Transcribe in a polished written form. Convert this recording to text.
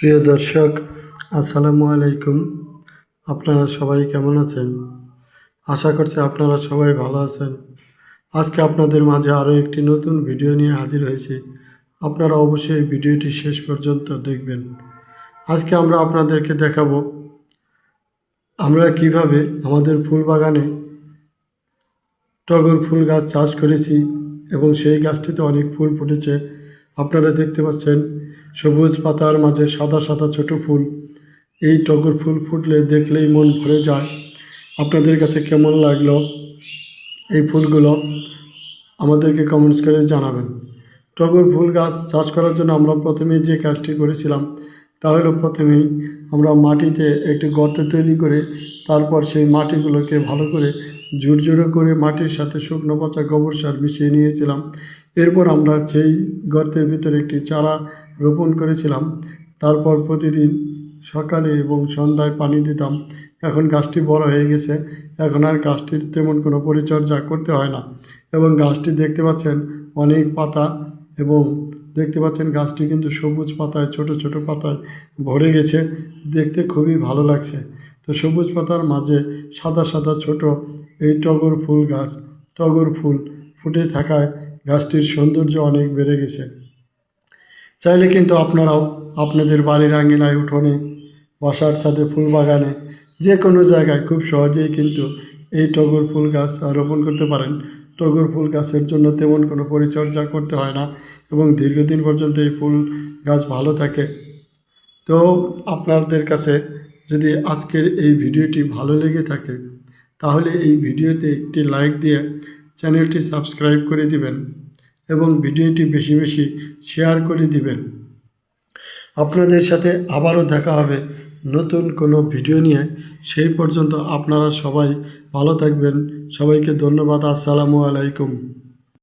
প্রিয় দর্শক, আসসালামু আলাইকুম। আপনারা সবাই কেমন আছেন? আশা করছি আপনারা সবাই ভালো আছেন। আজকে আপনাদের মাঝে আরও একটি নতুন ভিডিও নিয়ে হাজির হয়েছি। আপনারা অবশ্যই এই ভিডিওটি শেষ পর্যন্ত দেখবেন। আজকে আমরা আপনাদেরকে দেখাবো আমরা কিভাবে আমাদের ফুল বাগানে টগর ফুল গাছ চাষ করেছি এবং সেই গাছটিতে অনেক ফুল ফুটেছে। আপনারা দেখতে পাচ্ছেন সবুজ পাতার মাঝে সাদা সাদা ছোট ফুল। এই টগর ফুল ফুটলে দেখলেই মন ভরে যায়। আপনাদের কাছে কেমন লাগলো এই ফুলগুলো আমাদেরকে কমেন্টস করে জানাবেন। টগর ফুল গাছ চাষ করার জন্য আমরা প্রথমেই যে কাজটি করেছিলাম তা হলো প্রথমেই আমরা মাটিতে একটি গর্ত তৈরি করে তারপর সেই মাটিগুলোকে ভালো করে ঝুরঝুরে করে মাটির সাথে শুকনো পচা গোবর সার মিশিয়ে নিয়েছিলাম। এরপর আমরা সেই গর্তের ভিতরে একটি চারা রোপণ করেছিলাম। তারপর প্রতিদিন সকালে এবং সন্ধ্যায় পানি দিতাম। এখন গাছটি বড় হয়ে গেছে, এখন আর গাছটির তেমন কোনো পরিচর্যা করতে হয় না এবং গাছটি দেখতে পাচ্ছেন অনেক পাতা এবং দেখতে পাচ্ছেন গাছটি কিন্তু সবুজ পাতায় ছোট ছোট পাতায় ভরে গেছে। দেখতে খুবই ভালো লাগছে। তো সবুজ পাতার মাঝে সাদা সাদা ছোট এই টগর ফুল গাছ, টগর ফুল ফুটে থাকায় গাছটির সৌন্দর্য অনেক বেড়ে গেছে। চাইলে কিন্তু আপনারাও আপনাদের বাড়ির আঙিনায়, উঠোনে, বাসার ছাদে, ফুল বাগানে, যে কোনো জায়গায় খুব সহজেই কিন্তু এই টগর ফুল গাছ রোপণ করতে পারেন। টগর ফুল গাছের জন্য তেমন কোনো পরিচর্যা করতে হয় না এবং দীর্ঘদিন পর্যন্ত এই ফুল গাছ ভালো থাকে। তো আপনাদের কাছে যদি আজকের এই ভিডিওটি ভালো লেগে থাকে তাহলে এই ভিডিওতে একটি লাইক দিয়ে চ্যানেলটি সাবস্ক্রাইব করে দিবেন এবং ভিডিওটি বেশি বেশি শেয়ার করে দিবেন। আপনাদের সাথে আবারও দেখা হবে নতুন কোনো ভিডিও নিয়ে। সেই পর্যন্ত আপনারা সবাই ভালো থাকবেন। সবাইকে ধন্যবাদ। আসসালামু আলাইকুম।